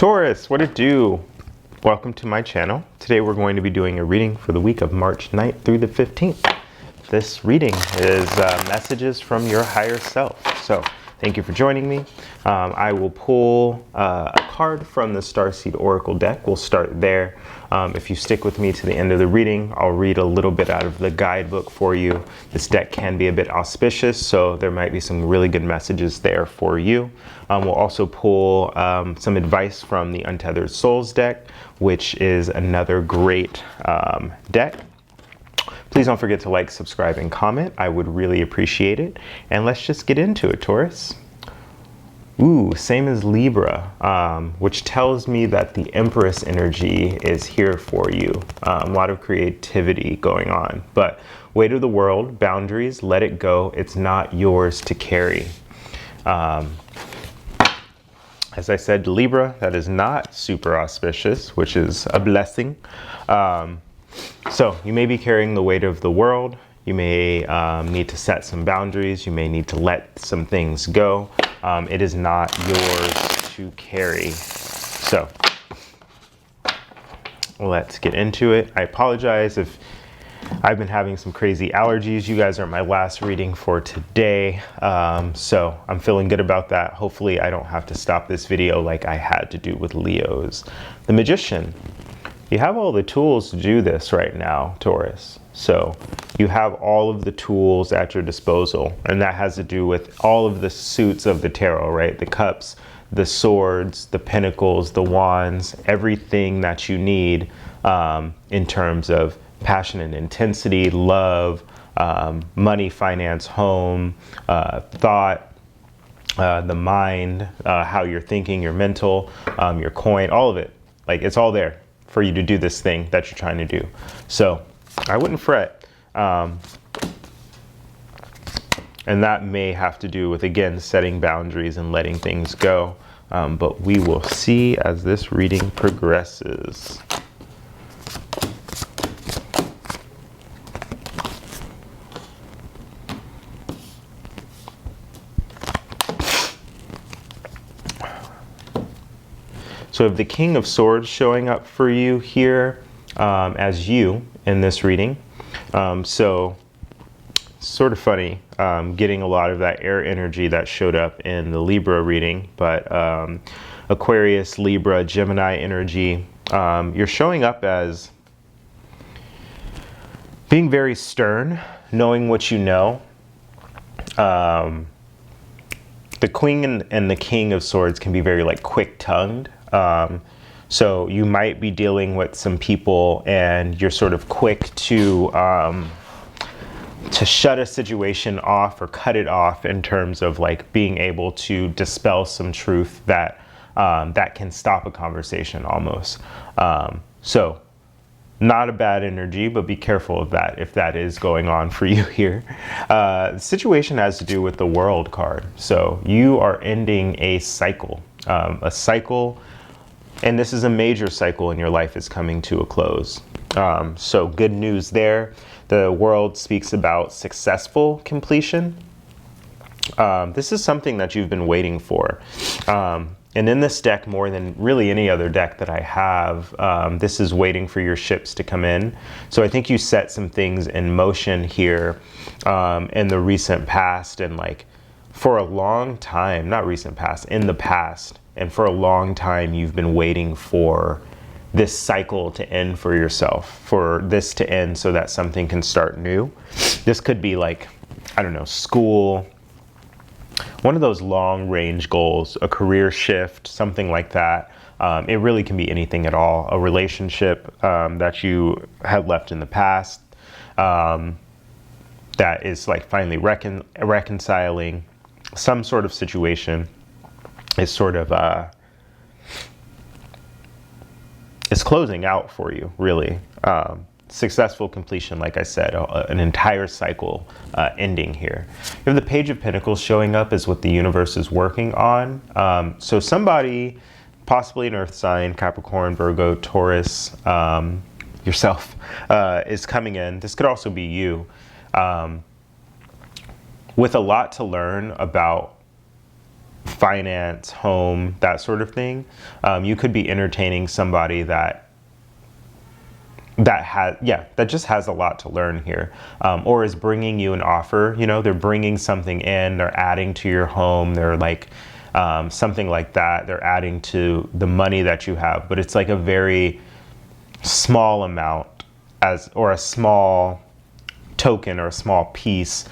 Taurus, what it do? Welcome to my channel. Today we're going to be doing a reading for the week of March 9th through the 15th. This reading is messages from your higher self. So thank you for joining me. I will pull a card from the Starseed Oracle deck. We'll start there. If you stick with me to the end of the reading, I'll read a little bit out of the guidebook for you. This deck can be a bit auspicious, so there might be some really good messages there for you. We'll also pull some advice from the Untethered Souls deck, which is another great deck. Please don't forget to like, subscribe, and comment. I would really appreciate it. And let's just get into it, Taurus. Ooh, same as Libra, which tells me that the Empress energy is here for you. A lot of creativity going on. But weight of the world, boundaries, let it go. It's not yours to carry. As I said, Libra, that is not super auspicious, which is a blessing. So you may be carrying the weight of the world. You may need to set some boundaries. You may need to let some things go. It is not yours to carry. So let's get into it. I apologize if I've been having some crazy allergies. You guys are my last reading for today. So I'm feeling good about that. Hopefully I don't have to stop this video like I had to do with Leo's. The Magician. You have all the tools to do this right now, Taurus. So you have all of the tools at your disposal, and that has to do with all of the suits of the tarot, right? The cups, the swords, the pentacles, the wands, everything that you need in terms of passion and intensity, love, money, finance, home, thought, the mind, how you're thinking, your mental, your coin, all of it. Like, it's all there for you to do this thing that you're trying to do. So I wouldn't fret. And that may have to do with, again, setting boundaries and letting things go. But we will see as this reading progresses. So if the King of Swords showing up for you here as you in this reading. So sort of funny, getting a lot of that air energy that showed up in the Libra reading, but Aquarius, Libra, Gemini energy, you're showing up as being very stern, knowing what you know. The Queen and the King of Swords can be very like quick-tongued. So you might be dealing with some people and you're sort of quick to shut a situation off or cut it off in terms of like being able to dispel some truth that that can stop a conversation almost. So not a bad energy, but be careful of that if that is going on for you here. The situation has to do with the World card. So you are ending a cycle, and this is a major cycle in your life is coming to a close. So good news there. The World speaks about successful completion. This is something that you've been waiting for. And in this deck, more than really any other deck that I have, this is waiting for your ships to come in. So I think you set some things in motion here in the recent past, and like for a long time, not recent past, in the past, and for a long time you've been waiting for this cycle to end for yourself, for this to end so that something can start new. This could be like, I don't know, school, one of those long range goals, a career shift, something like that. It really can be anything at all. A relationship that you had left in the past that is like finally reconciling. Some sort of situation is sort of is closing out for you, really. Successful completion, like I said, an entire cycle ending here. You have the Page of Pentacles showing up as what the universe is working on. So somebody, possibly an earth sign, Capricorn, Virgo, Taurus, yourself, is coming in. This could also be you, with a lot to learn about finance, home, that sort of thing. You could be entertaining somebody that just has a lot to learn here, or is bringing you an offer. You know, they're bringing something in, they're adding to your home, they're like something like that. They're adding to the money that you have, but it's like a very small amount, or a small token, or a small piece,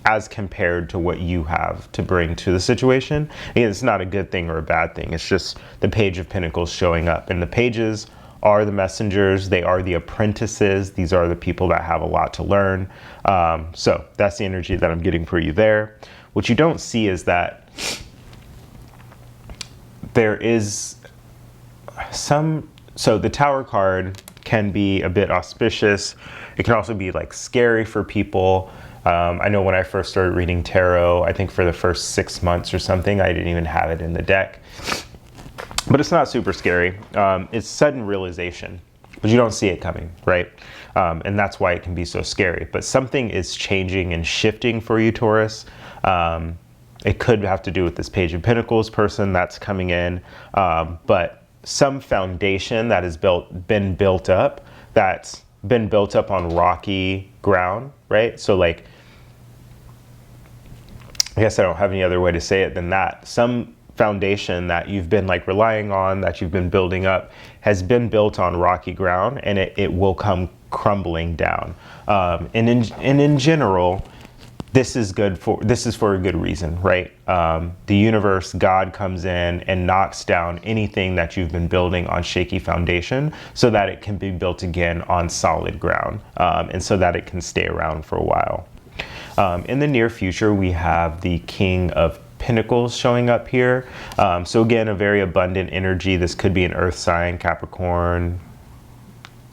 as compared to what you have to bring to the situation. Again, it's not a good thing or a bad thing. It's just the Page of Pentacles showing up. And the pages are the messengers. They are the apprentices. These are the people that have a lot to learn. So that's the energy that I'm getting for you there. What you don't see is that there is so the Tower card can be a bit auspicious. It can also be like scary for people. I know when I first started reading tarot, I think for the first 6 months or something, I didn't even have it in the deck. But it's not super scary. It's sudden realization, but you don't see it coming, right? And that's why it can be so scary. But something is changing and shifting for you, Taurus. It could have to do with this Page of Pentacles person that's coming in, but some foundation that has been built up, that's been built up on rocky ground, right? So like, I guess I don't have any other way to say it than that. Some foundation that you've been like relying on, that you've been building up, has been built on rocky ground, and it will come crumbling down. And in general, this is for a good reason, right? The universe, God comes in and knocks down anything that you've been building on shaky foundation, so that it can be built again on solid ground, and so that it can stay around for a while. In the near future, we have the King of Pentacles showing up here. So again, a very abundant energy. This could be an earth sign, Capricorn,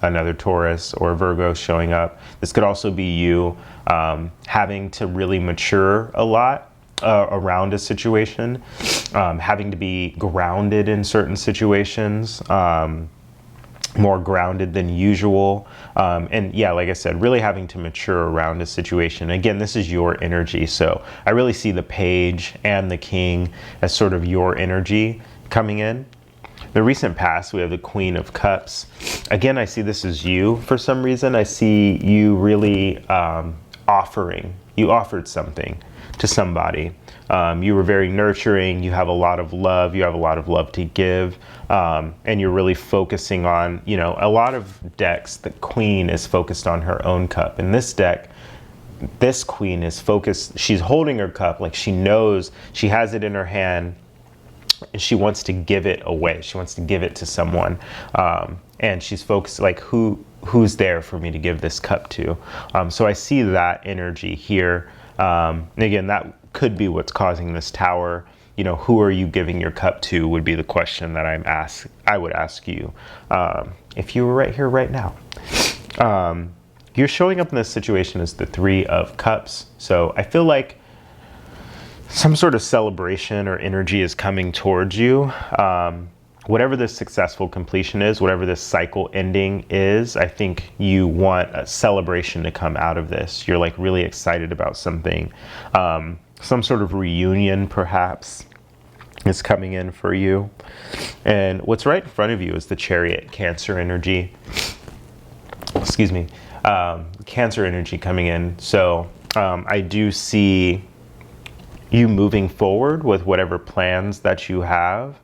another Taurus, or Virgo showing up. This could also be you having to really mature a lot around a situation, having to be grounded in certain situations, more grounded than usual. And yeah, like I said, really having to mature around a situation. Again, this is your energy. So I really see the Page and the King as sort of your energy coming in. The recent past, we have the Queen of Cups. Again, I see this as you for some reason. I see you really offering. You offered something to somebody. You were very nurturing. You have a lot of love. You have a lot of love to give. And you're really focusing on, you know, a lot of decks, the Queen is focused on her own cup. In this deck, this Queen is focused. She's holding her cup like she knows she has it in her hand, and she wants to give it away. She wants to give it to someone. And she's focused like, who's there for me to give this cup to? So I see that energy here. And again, that could be what's causing this Tower. You know, who are you giving your cup to would be the question that I would ask you if you were right here, right now. You're showing up in this situation as the Three of Cups. So I feel like some sort of celebration or energy is coming towards you. Whatever this successful completion is, whatever this cycle ending is, I think you want a celebration to come out of this. You're like really excited about something. Some sort of reunion perhaps is coming in for you. And what's right in front of you is the Chariot, Cancer energy. Excuse me. Cancer energy coming in. So I do see you moving forward with whatever plans that you have.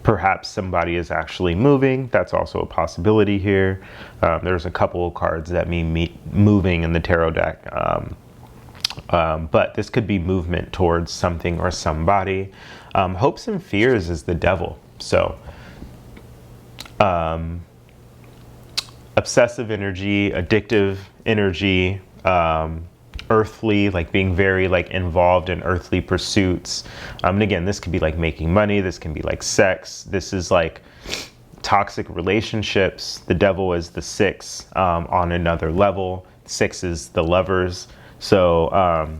Perhaps somebody is actually moving. That's also a possibility here. There's a couple of cards that mean moving in the tarot deck. But this could be movement towards something or somebody. Hopes and fears is the Devil. So obsessive energy, addictive energy, earthly, like being very like involved in earthly pursuits. And again, this could be like making money. This can be like sex. This is like toxic relationships. The Devil is the 6 on another level. 6 is the Lovers. So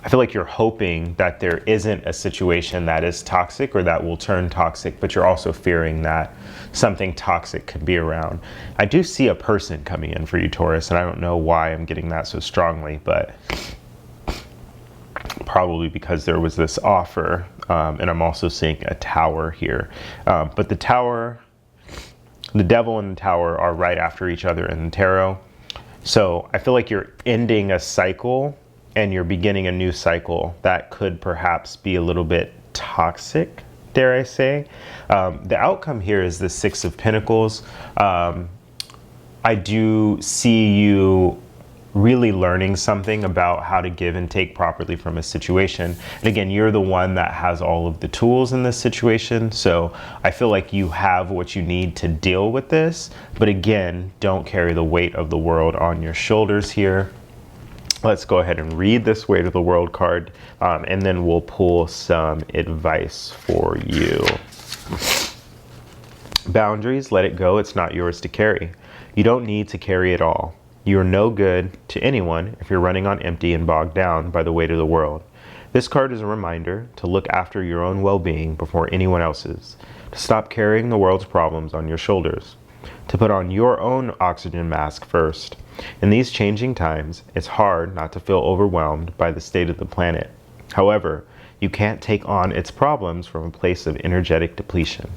I feel like you're hoping that there isn't a situation that is toxic or that will turn toxic, but you're also fearing that something toxic could be around. I do see a person coming in for you, Taurus, and I don't know why I'm getting that so strongly, but probably because there was this offer, and I'm also seeing a tower here. But the tower, the devil and the tower are right after each other in the tarot. So I feel like you're ending a cycle and you're beginning a new cycle that could perhaps be a little bit toxic, dare I say. The outcome here is the Six of Pentacles. I do see you really learning something about how to give and take properly from a situation. And again, you're the one that has all of the tools in this situation. So I feel like you have what you need to deal with this. But again, don't carry the weight of the world on your shoulders here. Let's go ahead and read this Weight of the World card, and then we'll pull some advice for you. Boundaries, let it go. It's not yours to carry. You don't need to carry it all. You are no good to anyone if you're running on empty and bogged down by the weight of the world. This card is a reminder to look after your own well-being before anyone else's, to stop carrying the world's problems on your shoulders, to put on your own oxygen mask first. In these changing times, it's hard not to feel overwhelmed by the state of the planet. However, you can't take on its problems from a place of energetic depletion.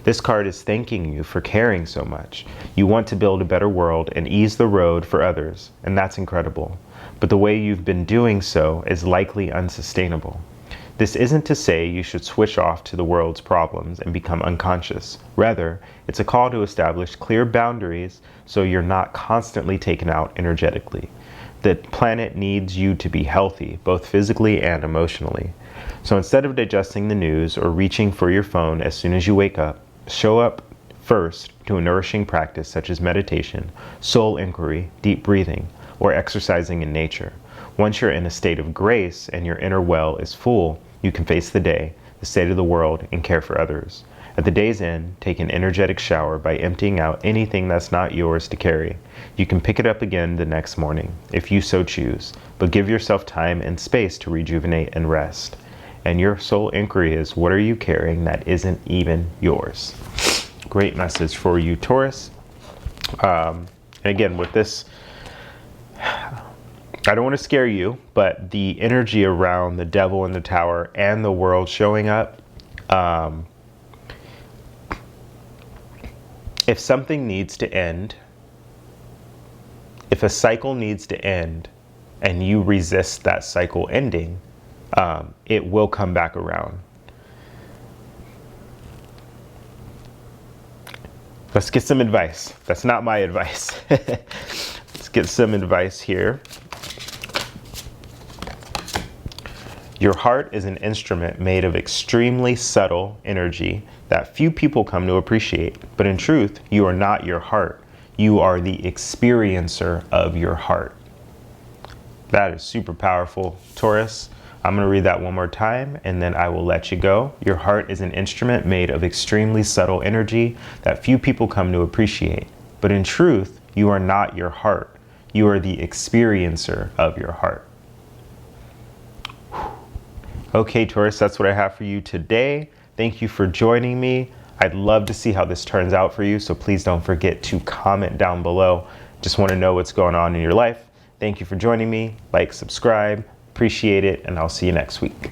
This card is thanking you for caring so much. You want to build a better world and ease the road for others, and that's incredible. But the way you've been doing so is likely unsustainable. This isn't to say you should switch off to the world's problems and become unconscious. Rather, it's a call to establish clear boundaries so you're not constantly taken out energetically. The planet needs you to be healthy, both physically and emotionally. So instead of digesting the news or reaching for your phone as soon as you wake up, show up first to a nourishing practice such as meditation, soul inquiry, deep breathing, or exercising in nature. Once you're in a state of grace and your inner well is full, you can face the day, the state of the world, and care for others. At the day's end, take an energetic shower by emptying out anything that's not yours to carry. You can pick it up again the next morning, if you so choose, but give yourself time and space to rejuvenate and rest. And your soul inquiry is, what are you carrying that isn't even yours? Great message for you, Taurus. And again, with this, I don't want to scare you, but the energy around the devil in the tower and the world showing up, if something needs to end, if a cycle needs to end and you resist that cycle ending, it will come back around. Let's get some advice. That's not my advice. Let's get some advice here. Your heart is an instrument made of extremely subtle energy that few people come to appreciate. But in truth, you are not your heart. You are the experiencer of your heart. That is super powerful, Taurus. I'm going to read that one more time and then I will let you go. Your heart is an instrument made of extremely subtle energy that few people come to appreciate. But in truth, you are not your heart. You are the experiencer of your heart. Okay, Taurus, that's what I have for you today. Thank you for joining me. I'd love to see how this turns out for you, so please don't forget to comment down below. Just want to know what's going on in your life. Thank you for joining me. Like, subscribe, appreciate it, and I'll see you next week.